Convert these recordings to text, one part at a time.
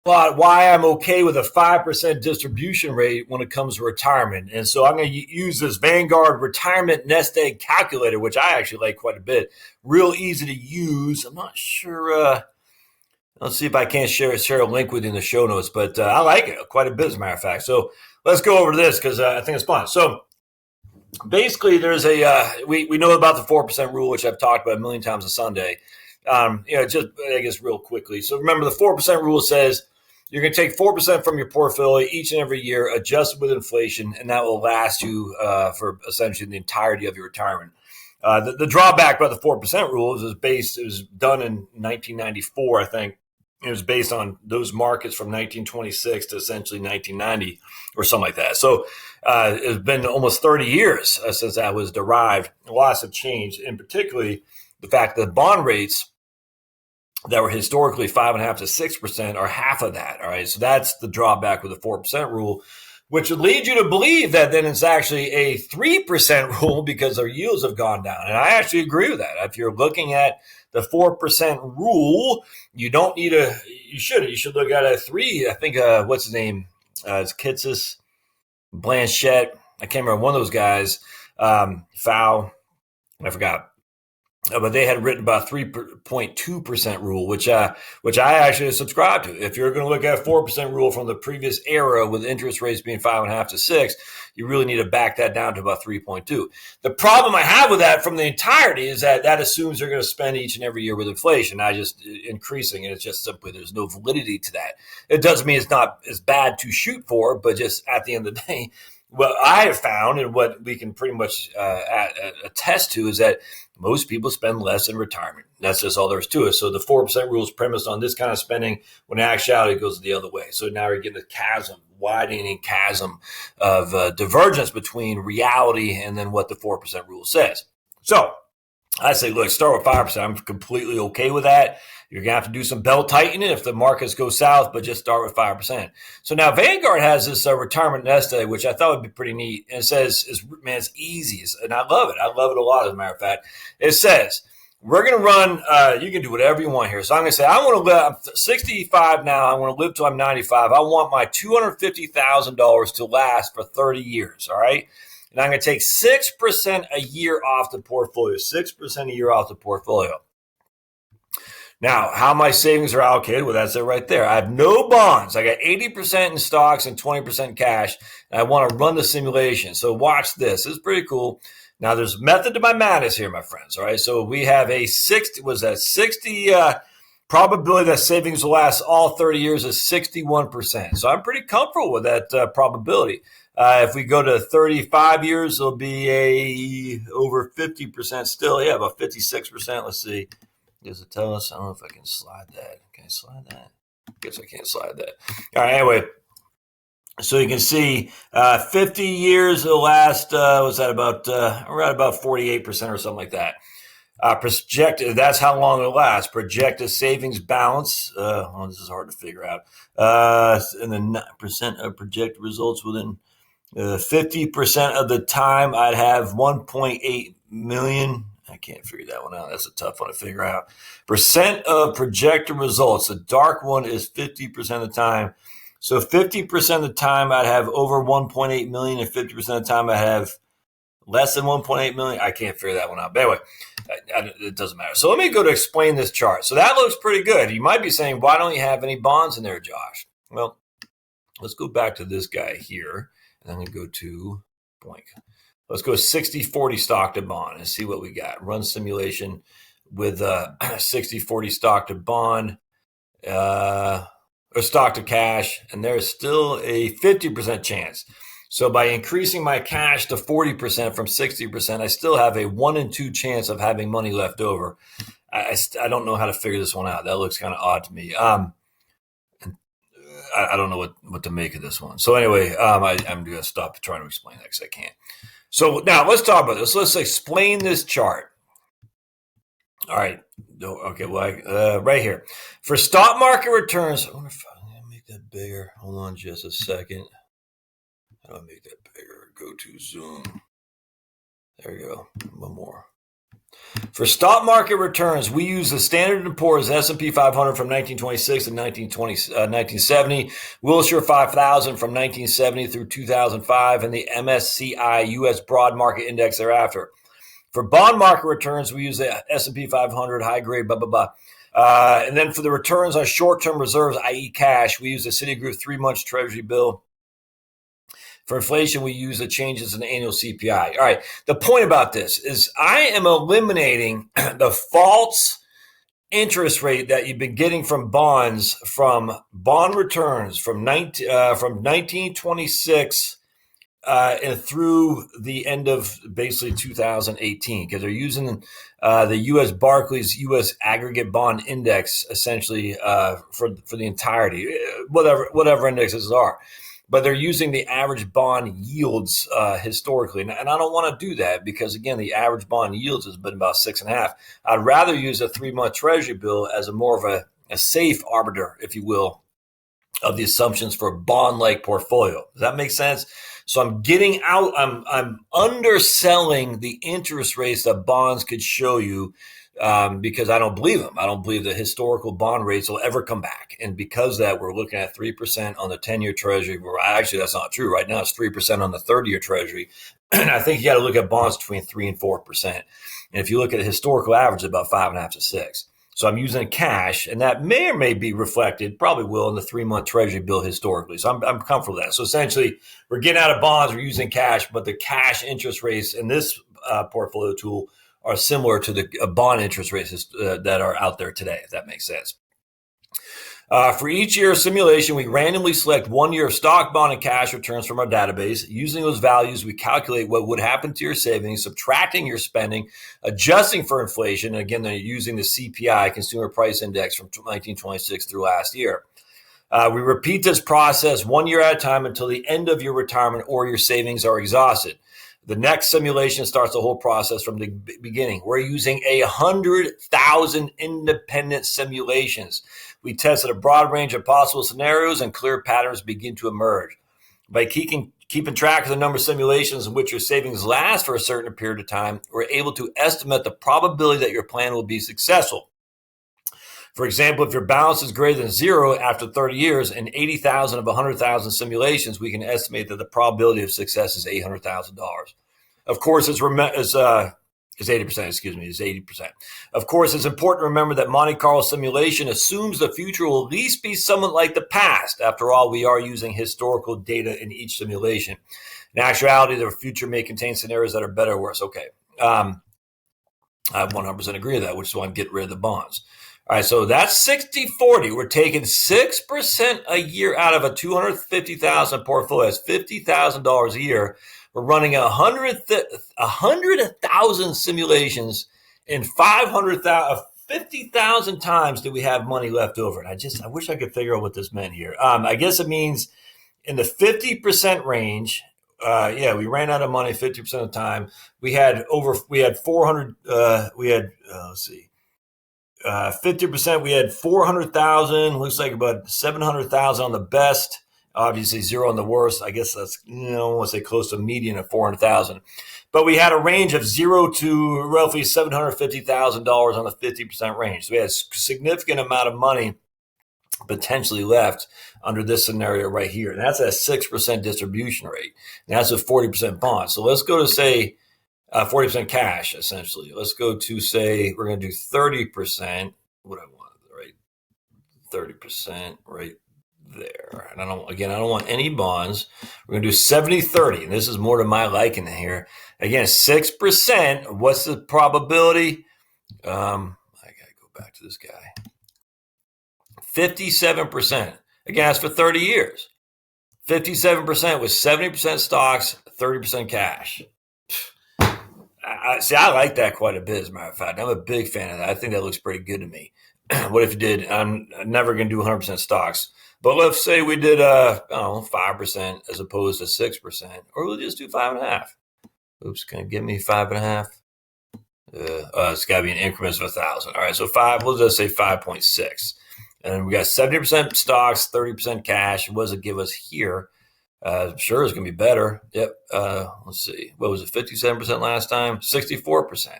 why I'm okay with a 5% distribution rate when it comes to retirement. And so I'm going to use this Vanguard retirement nest egg calculator, which I actually like quite a bit. Real easy to use. I'm not sure. Let's see if I can't share a link with you in the show notes, but I like it quite a bit, as a matter of fact. So let's go over this because I think it's fun. So basically, there's we know about the 4% rule, which I've talked about a million times on Sunday. Just I guess real quickly. So remember, the 4% rule says you're going to take 4% from your portfolio each and every year, adjusted with inflation, and that will last you for essentially the entirety of your retirement. The drawback about the 4% rule is it was done in 1994, I think. It was based on those markets from 1926 to essentially 1990 or something like that. So it's been almost 30 years since that was derived. Lots have changed, and particularly the fact that bond rates that were historically 5.5% to 6% are half of that. All right. So that's the drawback with the 4% rule, which would lead you to believe that then it's actually a 3% rule because our yields have gone down. And I actually agree with that. If you're looking at the 4% rule, you should look at a 3. I think, what's his name? It's Kitsis, Blanchett. I can't remember one of those guys. Foul. I forgot. But they had written about 3.2% rule, which I actually subscribe to. If you're going to look at a 4% rule from the previous era with interest rates being 5.5 to 6, you really need to back that down to about 3.2. The problem I have with that from the entirety is that assumes they're going to spend each and every year with inflation, not just increasing. And it's just simply there's no validity to that. It doesn't mean it's not as bad to shoot for, but just at the end of the day, what I have found and what we can pretty much attest to is that most people spend less in retirement. That's just all there is to it. So the 4% rule is premised on this kind of spending when in actuality it goes the other way. So now you're getting a widening chasm of divergence between reality and then what the 4% rule says. So I say, look, start with 5%. I'm completely okay with that. You're going to have to do some belt tightening if the markets go south, but just start with 5%. So now Vanguard has this retirement nest egg, which I thought would be pretty neat. And it says, it's easy. And I love it. I love it a lot, as a matter of fact. It says, we're going to run, you can do whatever you want here. So I'm going to say, I want to live, I'm 65 now. I want to live till I'm 95. I want my $250,000 to last for 30 years. All right. And I'm going to take 6% a year off the portfolio, 6% a year off the portfolio. Now, how my savings are allocated, well, that's it right there. I have no bonds. I got 80% in stocks and 20% cash. And I want to run the simulation. So watch this. This is pretty cool. Now, there's method to my madness here, my friends. All right. So we have a 60 probability that savings will last all 30 years is 61%. So I'm pretty comfortable with that probability. If we go to 35 years, it'll be over 50% still. Yeah, about 56%. Let's see. Does it tell us? I don't know if I can slide that. Can I slide that? I guess I can't slide that. All right, anyway. So you can see 50 years it'll last, was that about, around about 48% or something like that. Projected, that's how long it'll last. Projected savings balance, this is hard to figure out, and the percent of projected results within 50% of the time I'd have 1.8 million. I can't figure that one out. That's a tough one to figure out. Percent of projected results. The dark one is 50% of the time. So 50% of the time I'd have over 1.8 million and 50% of the time I have less than 1.8 million. I can't figure that one out. But anyway, it doesn't matter. So let me go to explain this chart. So that looks pretty good. You might be saying, why don't you have any bonds in there, Josh? Well, let's go back to this guy here. And I'm going to go to blank. Let's go 60-40 stock to bond and see what we got. Run simulation with 60-40 stock to bond or stock to cash. And there's still a 50% chance. So by increasing my cash to 40% from 60%, I still have a 1 in 2 chance of having money left over. I don't know how to figure this one out. That looks kind of odd to me. I don't know what to make of this one. So anyway, I'm going to stop trying to explain that because I can't. So now let's talk about this. Let's explain this chart. All right. Okay. Well, right here for stock market returns. I wonder if I'm going to make that bigger. Hold on just a second. How do I make that bigger? Go to Zoom. There we go. One more. For stock market returns, we use the Standard & Poor's S&P 500 from 1926 to 1970, Wilshire 5000 from 1970 through 2005, and the MSCI U.S. Broad Market Index thereafter. For bond market returns, we use the S&P 500, high grade, blah, blah, blah. And then for the returns on short-term reserves, i.e. cash, we use the Citigroup 3-month Treasury Bill. For inflation, we use the changes in the annual CPI. All right. The point about this is I am eliminating the false interest rate that you've been getting from bonds, from bond returns from 1926 and through the end of basically 2018, because they're using the U.S. Barclays U.S. Aggregate Bond Index essentially for the entirety, whatever indexes are. But they're using the average bond yields historically. And I don't want to do that because, again, the average bond yields has been about 6.5. I'd rather use a 3-month Treasury bill as a more of a safe arbiter, if you will, of the assumptions for a bond-like portfolio. Does that make sense? So I'm getting out, I'm underselling the interest rates that bonds could show you because I don't believe them. I don't believe the historical bond rates will ever come back. And because of that, we're looking at 3% on the 10-year Treasury. Actually, that's not true. Right now, it's 3% on the 30-year Treasury. And I think you got to look at bonds between 3 and 4%. And if you look at the historical average, it's about 5.5 to 6. So I'm using cash, and that may or may be reflected, probably will, in the 3-month Treasury bill historically. So I'm comfortable with that. So essentially, we're getting out of bonds, we're using cash, but the cash interest rates in this portfolio tool are similar to the bond interest rates that are out there today, if that makes sense. For each year of simulation, we randomly select 1 year of stock, bond, and cash returns from our database. Using those values, we calculate what would happen to your savings, subtracting your spending, adjusting for inflation. And again, they're using the CPI, Consumer Price Index, from 1926 through last year. We repeat this process 1 year at a time until the end of your retirement or your savings are exhausted. The next simulation starts the whole process from the beginning. We're using 100,000 independent simulations. We tested a broad range of possible scenarios, and clear patterns begin to emerge. By keeping track of the number of simulations in which your savings last for a certain period of time, we're able to estimate the probability that your plan will be successful. For example, if your balance is greater than 0 after 30 years and 80,000 of 100,000 simulations, we can estimate that the probability of success is $800,000. Of course, it's 80%, is 80%. Of course, it's important to remember that Monte Carlo simulation assumes the future will at least be somewhat like the past. After all, we are using historical data in each simulation. In actuality, the future may contain scenarios that are better or worse. Okay. I 100% agree with that, which is why I'm getting rid of the bonds. All right, so that's 60-40. We're taking 6% a year out of a $250,000 portfolio. That's $50,000 a year. We're running 100,000 simulations, and 50,000 times do we have money left over. And I wish I could figure out what this meant here. I guess it means in the 50% range. We ran out of money 50% of the time. We had 400. Let's see. 50%, we had 400,000, looks like about 700,000 on the best, obviously 0 on the worst. I guess that's, I want to say close to a median of 400,000. But we had a range of 0 to roughly $750,000 on the 50% range. So we had a significant amount of money potentially left under this scenario right here. And that's a 6% distribution rate. And that's a 40% bond. So let's go to say 40% cash, essentially. Let's go to say we're going to do 30%. What I want, right? 30% right there. And I don't want any bonds. We're going to do 70-30. And this is more to my liking here. Again, 6%. What's the probability? I got to go back to this guy. 57%. Again, that's for 30 years. 57% with 70% stocks, 30% cash. I like that quite a bit, as a matter of fact. I'm a big fan of that. I think that looks pretty good to me. What if you did? I'm never going to do 100% stocks. But let's say we did 5% as opposed to 6%. Or we'll just do 5.5. Oops, can it give me 5.5? It's got to be in increments of 1,000. All right, so 5, we'll just say 5.6. And we got 70% stocks, 30% cash. What does it give us here? Sure, it's going to be better. Yep. Let's see. What was it? 57% last time? 64%.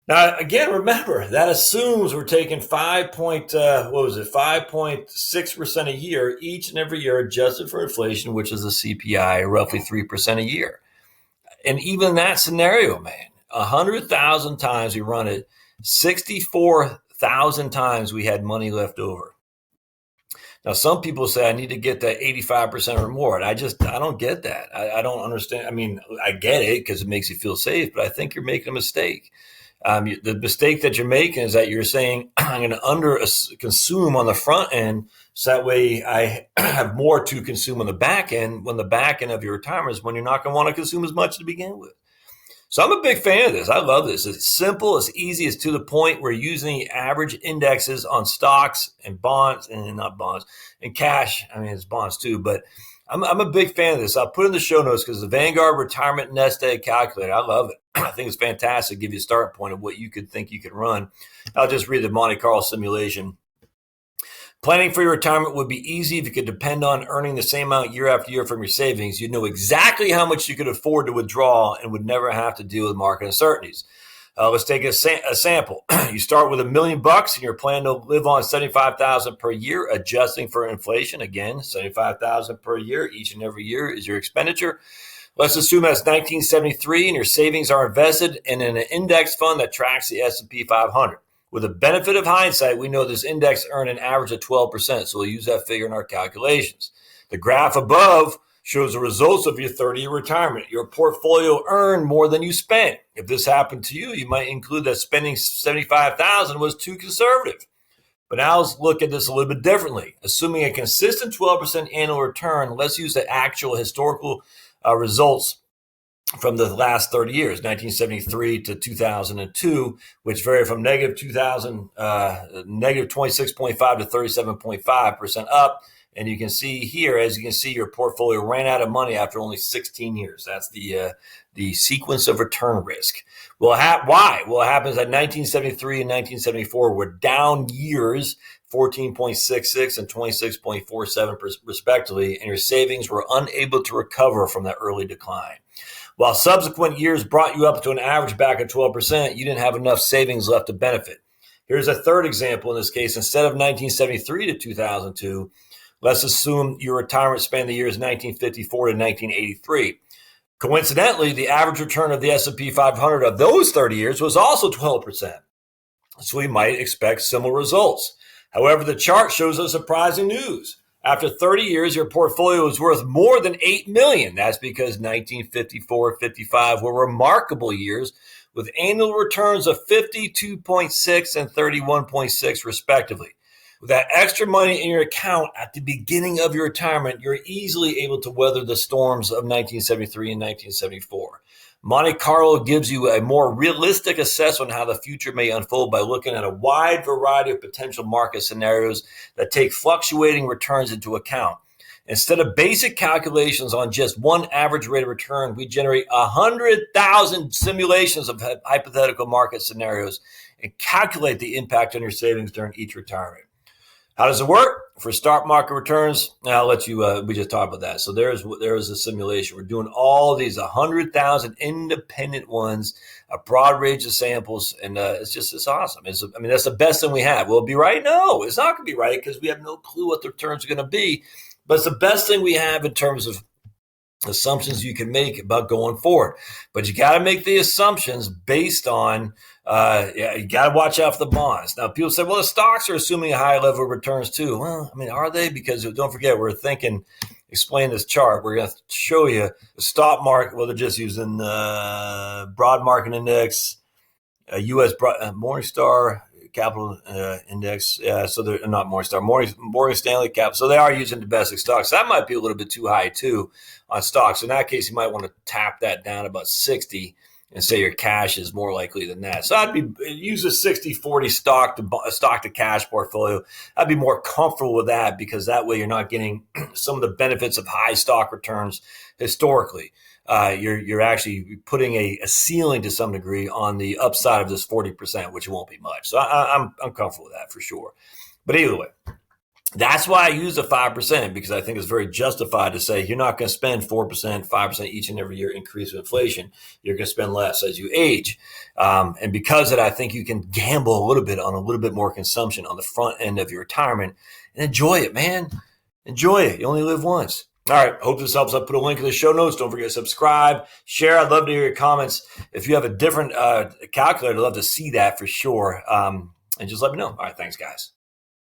Now, again, remember that assumes we're taking 5.6% a year each and every year, adjusted for inflation, which is the CPI, roughly 3% a year. And even in that scenario, man, 100,000 times we run it, 64,000 times we had money left over. Now, some people say I need to get that 85% or more. And I don't get that. I don't understand. I mean, I get it because it makes you feel safe, but I think you're making a mistake. The mistake that you're making is that you're saying I'm going to under consume on the front end, so that way I have more to consume on the back end. When the back end of your retirement is when you're not going to want to consume as much to begin with. So I'm a big fan of this. I love this. It's simple, it's easy, it's to the point. We're using average indexes on stocks and bonds, and not bonds, and cash. I mean, it's bonds too, but I'm a big fan of this. I'll put in the show notes because the Vanguard Retirement Nest Egg Calculator, I love it. I think it's fantastic. Give you a start point of what you could think you could run. I'll just read the Monte Carlo simulation. Planning for your retirement would be easy if you could depend on earning the same amount year after year from your savings. You'd know exactly how much you could afford to withdraw and would never have to deal with market uncertainties. Let's take a sample. You start with $1 million and you're planning to live on $75,000 per year, adjusting for inflation. Again, $75,000 per year each and every year is your expenditure. Let's assume that's 1973 and your savings are invested in an index fund that tracks the S&P 500. With the benefit of hindsight, we know this index earned an average of 12%, so we'll use that figure in our calculations. The graph above shows the results of your 30-year retirement. Your portfolio earned more than you spent. If this happened to you, you might include that spending $75,000 was too conservative. But now let's look at this a little bit differently. Assuming a consistent 12% annual return, let's use the actual historical results from the last 30 years, 1973 to 2002, which vary from negative 26.5 to 37.5% up. And you can see here, as you can see, your portfolio ran out of money after only 16 years. That's the sequence of return risk. Well, why? Well, it happens that 1973 and 1974 were down years, 14.66 and 26.47 respectively, and your savings were unable to recover from that early decline. While subsequent years brought you up to an average back at 12%, you didn't have enough savings left to benefit. Here's a third example in this case. Instead of 1973 to 2002, let's assume your retirement spanned the years 1954 to 1983. Coincidentally, the average return of the S&P 500 of those 30 years was also 12%. So we might expect similar results. However, the chart shows us surprising news. After 30 years, your portfolio is worth more than $8 million. That's because 1954 and 55 were remarkable years with annual returns of 52.6 and 31.6 respectively. With that extra money in your account at the beginning of your retirement, you're easily able to weather the storms of 1973 and 1974. Monte Carlo gives you a more realistic assessment on how the future may unfold by looking at a wide variety of potential market scenarios that take fluctuating returns into account. Instead of basic calculations on just one average rate of return, we generate 100,000 simulations of hypothetical market scenarios and calculate the impact on your savings during each retirement. How does it work? For stock market returns, I'll let you, we just talked about that. So there is a simulation. We're doing all of these 100,000 independent ones, a broad range of samples, and it's awesome. That's the best thing we have. Will it be right? No, it's not going to be right because we have no clue what the returns are going to be. But it's the best thing we have in terms of assumptions you can make about going forward. But you got to make the assumptions based on, you got to watch out for the bonds. Now, people say, well, the stocks are assuming a high level of returns too. Well, are they? Because don't forget, explain this chart. We're going to show you the stock market. Well, they're just using the broad market index, U.S. Morningstar Capital Index. So they're not Morningstar, Morgan Stanley Capital. So they are using domestic stocks. That might be a little bit too high too on stocks. In that case, you might want to tap that down about 60 and say your cash is more likely than that. So use a 60-40 stock to cash portfolio. I'd be more comfortable with that because that way you're not getting some of the benefits of high stock returns historically. You're actually putting a ceiling to some degree on the upside of this 40%, which won't be much. So I'm comfortable with that for sure. But either way, That's why I use the 5%, because I think it's very justified to say you're not going to spend 4%, 5% each and every year increase of inflation. You're going to spend less as you age. And because of that, I think you can gamble a little bit on a little bit more consumption on the front end of your retirement and enjoy it, man. Enjoy it. You only live once. All right. Hope this helps. I'll put a link in the show notes. Don't forget to subscribe, share. I'd love to hear your comments. If you have a different calculator, I'd love to see that for sure. And just let me know. All right. Thanks, guys.